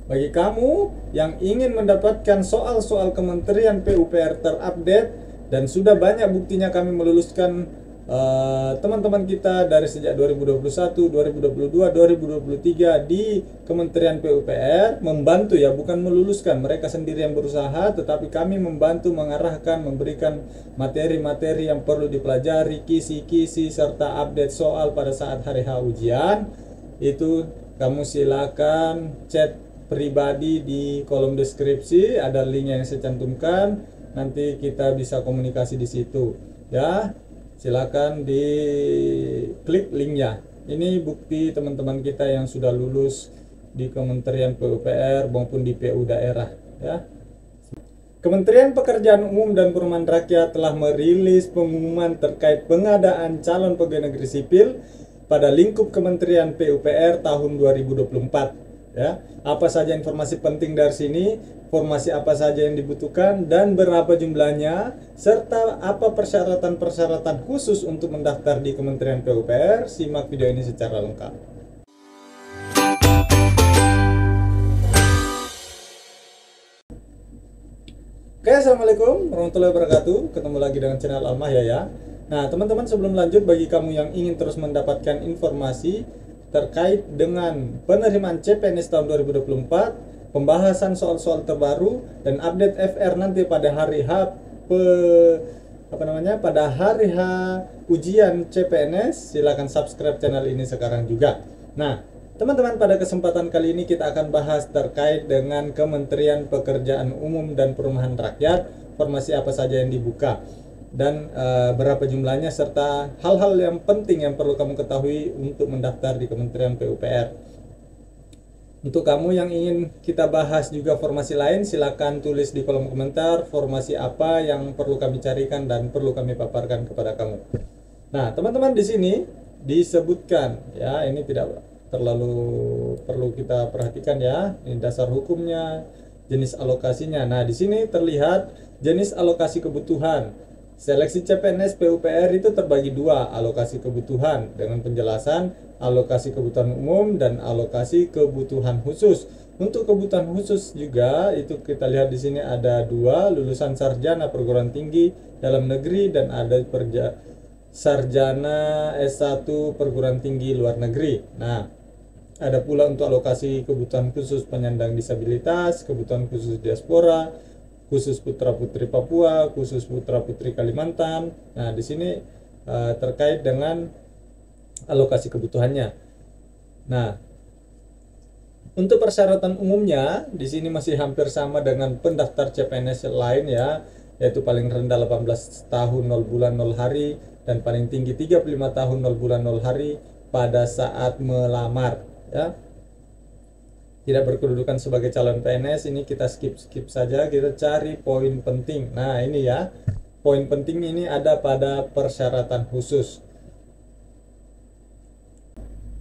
Bagi kamu yang ingin mendapatkan soal-soal Kementerian PUPR terupdate dan sudah banyak buktinya kami meluluskan teman-teman kita dari sejak 2021, 2022, 2023 di Kementerian PUPR, membantu ya, bukan meluluskan, mereka sendiri yang berusaha, tetapi kami membantu mengarahkan, memberikan materi-materi yang perlu dipelajari, kisi-kisi serta update soal pada saat hari H ujian. Itu kamu silakan chat pribadi di kolom deskripsi, ada link yang saya cantumkan, nanti kita bisa komunikasi di situ ya. Silakan di klik linknya. Ini bukti teman-teman kita yang sudah lulus di Kementerian PUPR maupun di PU daerah ya. Kementerian Pekerjaan Umum dan Perumahan Rakyat telah merilis pengumuman terkait pengadaan calon pegawai negeri sipil pada lingkup Kementerian PUPR tahun 2024 ya. Apa saja informasi penting dari sini, formasi apa saja yang dibutuhkan dan berapa jumlahnya, serta apa persyaratan-persyaratan khusus untuk mendaftar di Kementerian PUPR. Simak video ini secara lengkap. Oke, assalamualaikum warahmatullahi wabarakatuh. Ketemu lagi dengan channel Almahya ya. Nah, teman-teman, sebelum lanjut, bagi kamu yang ingin terus mendapatkan informasi terkait dengan penerimaan CPNS tahun 2024, pembahasan soal-soal terbaru dan update FR nanti pada hari H pada hari H ujian CPNS, silakan subscribe channel ini sekarang juga. Nah, teman-teman, pada kesempatan kali ini kita akan bahas terkait dengan Kementerian Pekerjaan Umum dan Perumahan Rakyat, formasi apa saja yang dibuka dan berapa jumlahnya, serta hal-hal yang penting yang perlu kamu ketahui untuk mendaftar di Kementerian PUPR. Untuk kamu yang ingin kita bahas juga formasi lain, silakan tulis di kolom komentar formasi apa yang perlu kami carikan dan perlu kami paparkan kepada kamu. Nah, teman-teman, di sini disebutkan ya, ini tidak terlalu perlu kita perhatikan ya. Ini dasar hukumnya, jenis alokasinya. Nah, di sini terlihat jenis alokasi kebutuhan. Seleksi CPNS PUPR itu terbagi dua, alokasi kebutuhan dengan penjelasan alokasi kebutuhan umum dan alokasi kebutuhan khusus. Untuk kebutuhan khusus juga itu kita lihat di sini ada dua, lulusan sarjana perguruan tinggi dalam negeri dan ada sarjana S1 perguruan tinggi luar negeri. Nah, ada pula untuk alokasi kebutuhan khusus penyandang disabilitas, kebutuhan khusus diaspora, khusus putra-putri Papua, khusus putra-putri Kalimantan. Nah, di sini terkait dengan alokasi kebutuhannya. Nah, untuk persyaratan umumnya di sini masih hampir sama dengan pendaftar CPNS lain ya, yaitu paling rendah 18 tahun 0 bulan 0 hari dan paling tinggi 35 tahun 0 bulan 0 hari pada saat melamar ya. Tidak berkedudukan sebagai calon PNS, ini kita skip saja, kita cari poin penting. Nah, ini ya, poin penting ini ada pada persyaratan khusus.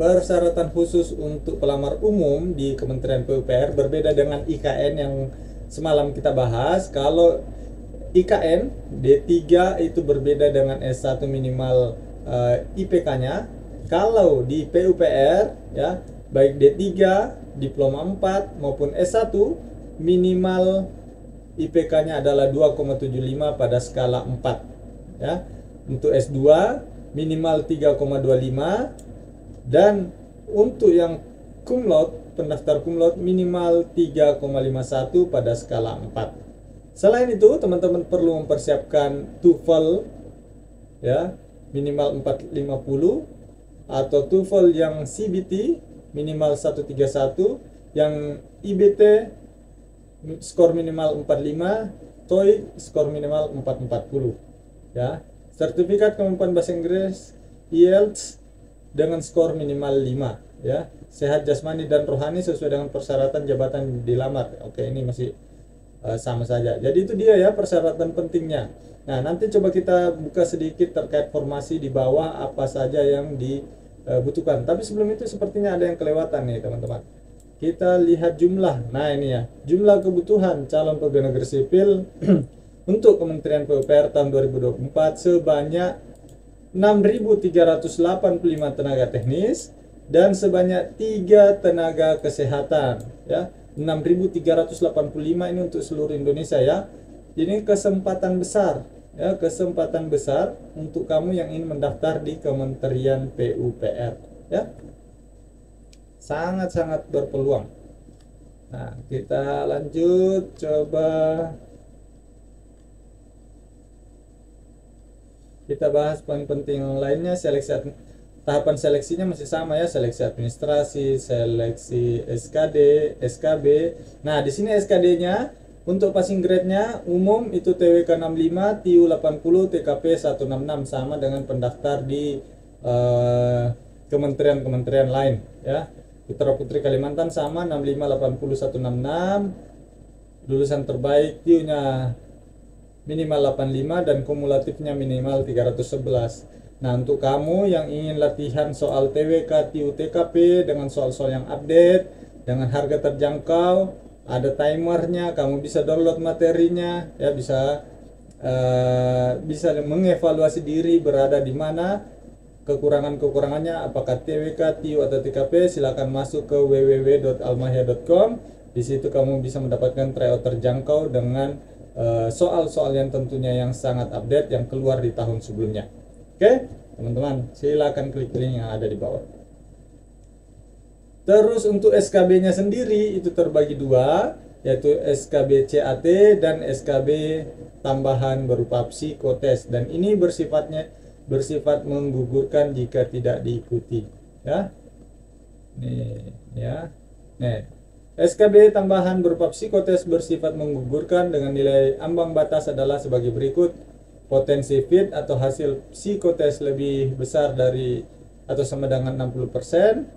Persyaratan khusus untuk pelamar umum di Kementerian PUPR berbeda dengan IKN yang semalam kita bahas. Kalau IKN D3 itu berbeda dengan S1 minimal IPK-nya. Kalau di PUPR ya, baik D3, diploma 4 maupun S1 minimal IPK-nya adalah 2,75 pada skala 4 ya. Untuk S2 minimal 3,25 dan untuk yang cum laude, pendaftar cum laude minimal 3,51 pada skala 4. Selain itu, teman-teman perlu mempersiapkan TOEFL ya, minimal 450 atau TOEFL yang CBT minimal 131, yang IBT skor minimal 45, TOEIC skor minimal 440 ya. Sertifikat kemampuan bahasa Inggris IELTS dengan skor minimal 5 ya. Sehat jasmani dan rohani sesuai dengan persyaratan jabatan dilamar. Oke, ini masih sama saja. Jadi itu dia ya persyaratan pentingnya. Nah, nanti coba kita buka sedikit terkait formasi di bawah apa saja yang dibutuhkan. Tapi sebelum itu sepertinya ada yang kelewatan nih, teman-teman. Kita lihat jumlah. Nah, ini ya, jumlah kebutuhan calon pegawai negeri sipil untuk Kementerian PUPR tahun 2024 sebanyak 6.385 tenaga teknis dan sebanyak 3 tenaga kesehatan ya. 6.385 ini untuk seluruh Indonesia ya. Ini kesempatan besar ya, kesempatan besar untuk kamu yang ingin mendaftar di Kementerian PUPR ya. Sangat-sangat berpeluang. Nah, kita lanjut coba kita bahas poin penting lainnya. Tahapan seleksinya masih sama ya, seleksi administrasi, seleksi SKD, SKB. Nah, di sini SKD-nya untuk passing grade-nya umum itu TWK 65, TIU 80, TKP 166 sama dengan pendaftar di kementerian-kementerian lain ya. Putra Putri Kalimantan sama 65, 80, 166. Lulusan terbaik TIU-nya minimal 85 dan kumulatifnya minimal 311. Nah, untuk kamu yang ingin latihan soal TWK, TIU, TKP dengan soal-soal yang update dengan harga terjangkau, ada timernya, kamu bisa download materinya ya, bisa mengevaluasi diri berada di mana, kekurangannya apakah TWK, TIU atau TKP. Silakan masuk ke www.almahya.com. Di situ kamu bisa mendapatkan tryout terjangkau dengan soal-soal yang tentunya yang sangat update yang keluar di tahun sebelumnya. Oke, teman-teman, silakan klik link yang ada di bawah. Terus untuk SKB-nya sendiri itu terbagi dua, yaitu SKB CAT dan SKB tambahan berupa psikotes, dan ini bersifat menggugurkan jika tidak diikuti ya. Nih ya. Nih, SKB tambahan berupa psikotes bersifat menggugurkan dengan nilai ambang batas adalah sebagai berikut. Potensi fit atau hasil psikotes lebih besar dari atau sama dengan 60%,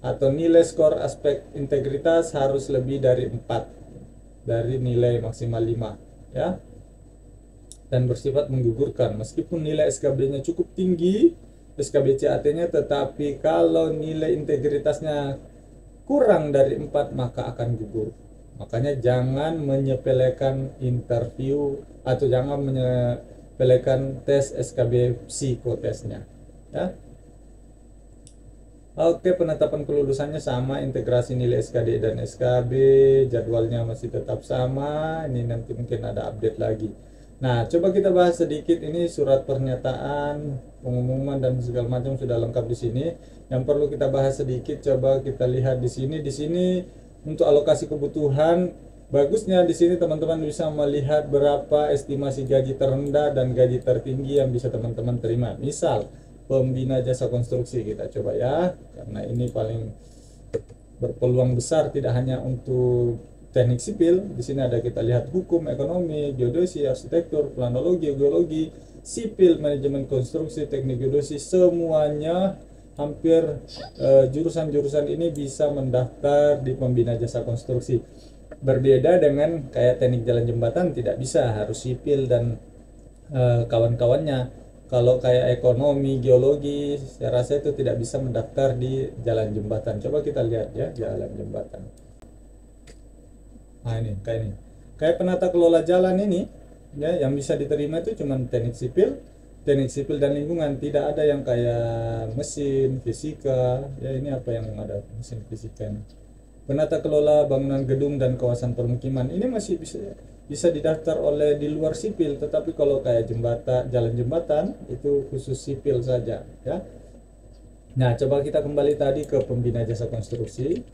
atau nilai skor aspek integritas harus lebih dari 4 dari nilai maksimal 5 ya, dan bersifat menggugurkan. Meskipun nilai SKB-nya cukup tinggi, SKB CAT-nya, tetapi kalau nilai integritasnya kurang dari 4 maka akan gugur. Makanya jangan menyepelekan interview atau jangan menyepelekan tes SKB psikotesnya ya. Oke, penetapan kelulusannya sama, integrasi nilai SKD dan SKB, jadwalnya masih tetap sama. Ini nanti mungkin ada update lagi. Nah, coba kita bahas sedikit ini surat pernyataan, pengumuman dan segala macam sudah lengkap di sini. Yang perlu kita bahas sedikit, coba kita lihat di sini. Di sini untuk alokasi kebutuhan, bagusnya di sini teman-teman bisa melihat berapa estimasi gaji terendah dan gaji tertinggi yang bisa teman-teman terima. Misal pembina jasa konstruksi, kita coba ya, karena ini paling berpeluang besar tidak hanya untuk teknik sipil. Di sini ada kita lihat hukum, ekonomi, geodesi, arsitektur, planologi, geologi, sipil, manajemen konstruksi, teknik geodesi, semuanya hampir jurusan-jurusan ini bisa mendaftar di pembina jasa konstruksi. Berbeda dengan kayak teknik jalan jembatan, tidak bisa, harus sipil dan kawan-kawannya. Kalau kayak ekonomi, geologi, saya rasa itu tidak bisa mendaftar di jalan jembatan. Coba kita lihat ya, jalan jembatan. Nah, ini kayak penata kelola jalan ini ya, yang bisa diterima itu cuma teknik sipil dan lingkungan. Tidak ada yang kayak mesin, fisika ya. Ini apa yang ada mesin, fisika ini. Penata kelola bangunan gedung dan kawasan permukiman ini masih bisa didaftar oleh di luar sipil, tetapi kalau kayak jembatan, jalan jembatan itu khusus sipil saja ya. Nah, coba kita kembali tadi ke pembina jasa konstruksi.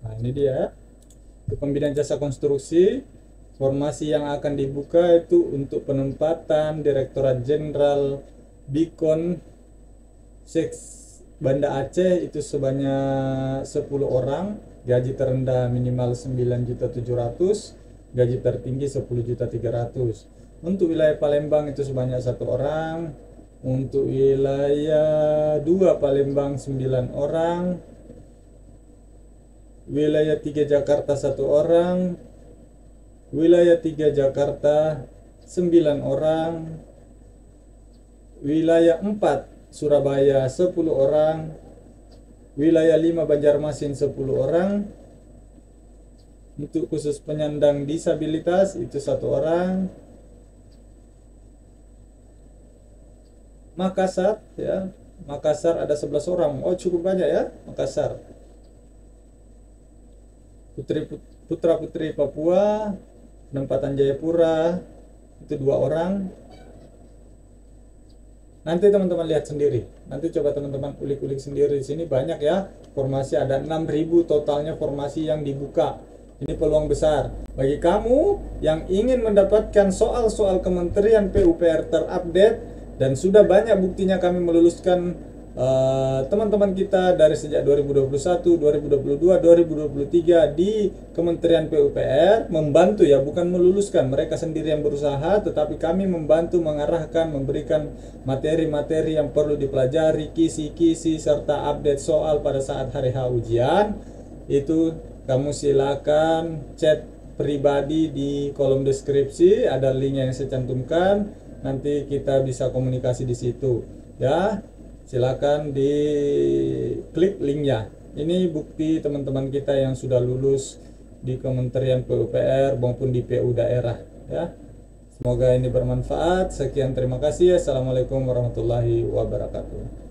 Nah, ini dia pembina jasa konstruksi. Formasi yang akan dibuka itu untuk penempatan Direktorat Jenderal Bikon Seks Banda Aceh itu sebanyak 10 orang, gaji terendah minimal 9.700.000, gaji tertinggi 10.300.000. Untuk wilayah Palembang itu sebanyak 1 orang, untuk wilayah 2 Palembang 9 orang, wilayah 3 Jakarta 1 orang, wilayah 3 Jakarta 9 orang, wilayah 4 Surabaya 10 orang, wilayah 5 Banjarmasin 10 orang. Untuk khusus penyandang disabilitas itu 1 orang. Makassar ya, Makassar ada 11 orang. Oh, cukup banyak ya Makassar. Putra putri Papua, penempatan Jayapura itu 2 orang. Nanti teman-teman lihat sendiri. Nanti coba teman-teman ulik-ulik sendiri. Di sini banyak ya formasi, ada 6.000 totalnya formasi yang dibuka. Ini peluang besar bagi kamu yang ingin mendapatkan soal-soal Kementerian PUPR terupdate, dan sudah banyak buktinya kami meluluskan teman-teman kita dari sejak 2021, 2022, 2023 di Kementerian PUPR, membantu ya, bukan meluluskan, mereka sendiri yang berusaha, tetapi kami membantu mengarahkan, memberikan materi-materi yang perlu dipelajari, kisi-kisi serta update soal pada saat hari H ujian. Itu kamu silakan chat pribadi di kolom deskripsi, ada link yang saya cantumkan, nanti kita bisa komunikasi di situ ya. Silakan di klik linknya. Ini bukti teman-teman kita yang sudah lulus di Kementerian PUPR maupun di PU daerah ya. Semoga ini bermanfaat. Sekian, terima kasih. Assalamualaikum warahmatullahi wabarakatuh.